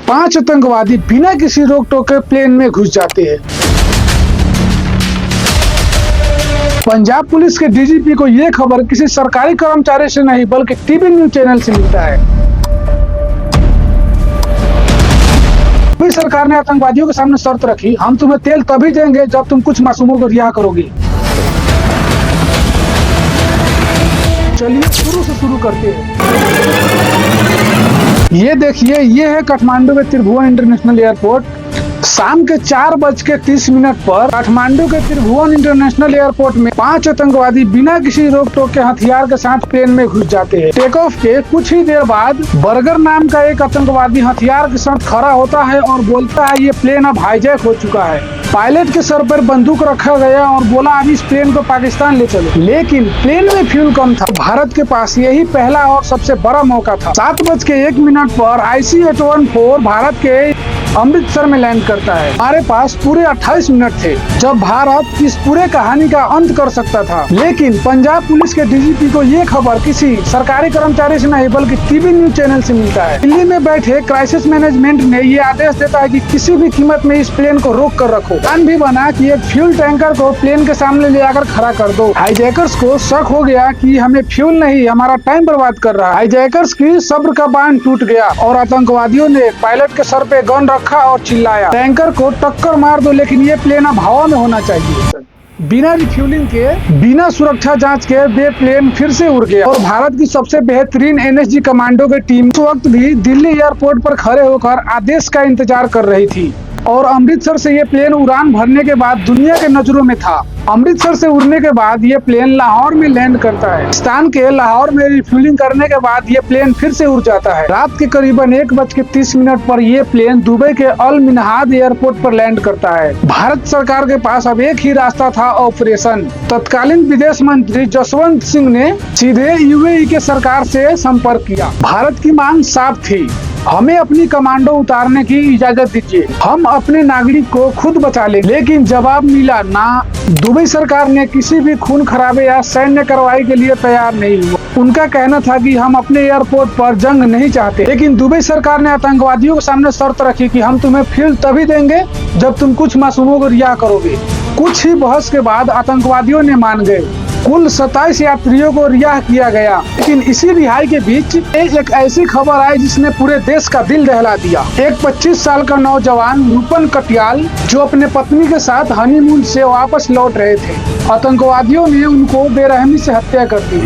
5 आतंकवादी बिना किसी रोक टोक के प्लेन में घुस जाते हैं। पंजाब पुलिस के डीजीपी को यह खबर किसी सरकारी कर्मचारी से नहीं बल्कि टीवी न्यूज चैनल से मिलता है। सरकार ने आतंकवादियों के सामने शर्त रखी, हम तुम्हें तेल तभी देंगे जब तुम कुछ मासूमों को रिहा करोगे। चलिए शुरू से शुरू करते हैं। ये देखिए, ये है काठमांडू के त्रिभुवन इंटरनेशनल एयरपोर्ट। शाम के 4:30 पर काठमांडू के त्रिभुवन इंटरनेशनल एयरपोर्ट में 5 आतंकवादी बिना किसी रोक टोक के हथियार के साथ प्लेन में घुस जाते हैं। टेक ऑफ के कुछ ही देर बाद बर्गर नाम का एक आतंकवादी हथियार के साथ खड़ा होता है और बोलता है ये प्लेन अब हाईजैक हो चुका है। पायलट के सर पर बंदूक रखा गया और बोला अब इस प्लेन को पाकिस्तान ले चलो। लेकिन प्लेन में फ्यूल कम था। भारत के पास यही पहला और सबसे बड़ा मौका था। 7:01 पर IC-814 भारत के अमृतसर में लैंड करता है। हमारे पास पूरे 28 मिनट थे जब भारत इस पूरे कहानी का अंत कर सकता था। लेकिन पंजाब पुलिस के डीजीपी को ये खबर किसी सरकारी कर्मचारी से नहीं बल्कि टीवी न्यूज चैनल से मिलता है। दिल्ली में बैठे क्राइसिस मैनेजमेंट ने ये आदेश देता है कि किसी भी कीमत में इस प्लेन को रोक कर रखो। प्लान भी बना कि एक फ्यूल टैंकर को प्लेन के सामने ले आकर खड़ा कर दो। हाईजैकर्स को शक हो गया कि हमें फ्यूल नहीं, हमारा टाइम बर्बाद कर रहा है। हाईजैकर्स की सब्र का बांध टूट गया और आतंकवादियों ने पायलट के सर पे गन रखा और चिल्लाया, टैंकर को टक्कर मार दो लेकिन ये प्लेन अब हवा में होना चाहिए। बिना रिफ्यूलिंग के, बिना सुरक्षा जांच के वे प्लेन फिर से उड़ गया और भारत की सबसे बेहतरीन NSG कमांडो की टीम उस वक्त भी दिल्ली एयरपोर्ट पर खड़े होकर आदेश का इंतजार कर रही थी। और अमृतसर से ये प्लेन उड़ान भरने के बाद दुनिया के नजरों में था। अमृतसर से उड़ने के बाद ये प्लेन लाहौर में लैंड करता है। पाकिस्तान के लाहौर में रिफ्यूलिंग करने के बाद ये प्लेन फिर से उड़ जाता है। रात के करीबन 1:30 पर ये प्लेन दुबई के अल मिनहाद एयरपोर्ट पर लैंड करता है। भारत सरकार के पास अब एक ही रास्ता था, ऑपरेशन। तत्कालीन विदेश मंत्री जसवंत सिंह ने सीधे UAE के सरकार से संपर्क किया। भारत की मांग साफ थी, हमें अपनी कमांडो उतारने की इजाजत दीजिए, हम अपने नागरिक को खुद बचा लें। लेकिन जवाब मिला ना। दुबई सरकार ने किसी भी खून खराबे या सैन्य कार्रवाई के लिए तैयार नहीं हुआ। उनका कहना था कि हम अपने एयरपोर्ट पर जंग नहीं चाहते। लेकिन दुबई सरकार ने आतंकवादियों के सामने शर्त रखी कि हम तुम्हें फ्यूल तभी देंगे जब तुम कुछ मासूमों को रिहा करोगे। कुछ ही बहस के बाद आतंकवादियों ने मान गए। कुल 27 यात्रियों को रिहा किया गया। लेकिन इसी रिहाई के बीच एक ऐसी खबर आई जिसने पूरे देश का दिल दहला दिया। एक 25 साल का नौजवान रूपन कटियाल जो अपने पत्नी के साथ हनीमून से वापस लौट रहे थे, आतंकवादियों ने उनको बेरहमी से हत्या कर दी।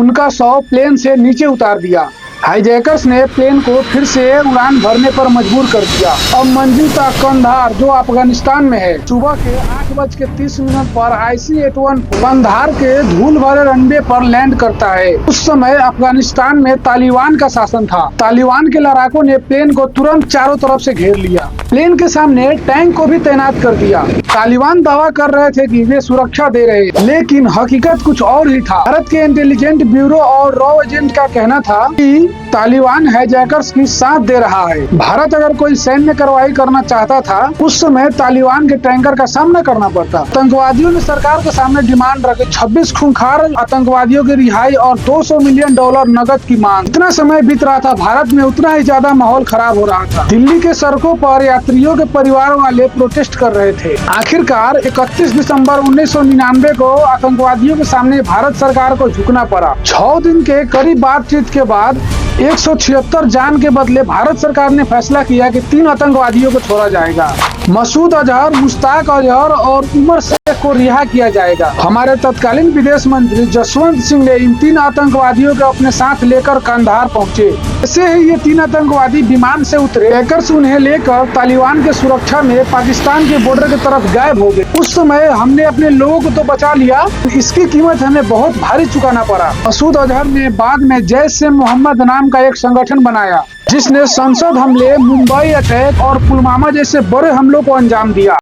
उनका शव प्लेन से नीचे उतार दिया। हाईजैकर्स ने प्लेन को फिर से उड़ान भरने पर मजबूर कर दिया। अब मंजिल तक कंधार जो अफगानिस्तान में है। सुबह के 8:30 पर IC-814 कंधार के धूल भरे रनवे पर लैंड करता है। उस समय अफगानिस्तान में तालिबान का शासन था। तालिबान के लड़ाकों ने प्लेन को तुरंत चारों तरफ से घेर लिया। प्लेन के सामने टैंक को भी तैनात कर दिया। तालिबान दावा कर रहे थे कि वे सुरक्षा दे रहे हैं, लेकिन हकीकत कुछ और ही था। भारत के इंटेलिजेंस ब्यूरो और रॉ एजेंट का कहना था कि तालिबान हाईजैकर्स की साथ दे रहा है। भारत अगर कोई सैन्य कार्रवाई करना चाहता था, उस समय तालिबान के टैंकर का सामना करना पड़ता। आतंकवादियों ने सरकार के सामने डिमांड रखी, 26 खूंखार आतंकवादियों की रिहाई और $200 मिलियन नकद की मांग। इतना समय बीत रहा था, भारत में उतना ही ज्यादा माहौल खराब हो रहा था। दिल्ली के सड़कों पर यात्रियों के परिवार वाले प्रोटेस्ट कर रहे थे। आखिरकार 31 दिसंबर 1999 को आतंकवादियों के सामने भारत सरकार को झुकना पड़ा। 6 दिन के करीब बातचीत के बाद 176 जान के बदले भारत सरकार ने फैसला किया कि 3 आतंकवादियों को छोड़ा जाएगा। मसूद अजहर, मुश्ताक अजहर और उमर शेख को रिहा किया जाएगा। हमारे तत्कालीन विदेश मंत्री जसवंत सिंह ने इन 3 आतंकवादियों को अपने साथ लेकर कंधार पहुंचे। ऐसे ही ये 3 आतंकवादी विमान से उतरे। हैकर्स उन्हें लेकर तालिबान के सुरक्षा में पाकिस्तान के बॉर्डर की तरफ गायब हो गए। उस समय हमने अपने लोगों को तो बचा लिया, इसकी कीमत हमें बहुत भारी चुकाना पड़ा। मसूद अजहर ने बाद में जैश-ए-मोहम्मद नाम का एक संगठन बनाया जिसने संसद हमले, मुंबई अटैक और पुलवामा जैसे बड़े हमलों को अंजाम दिया।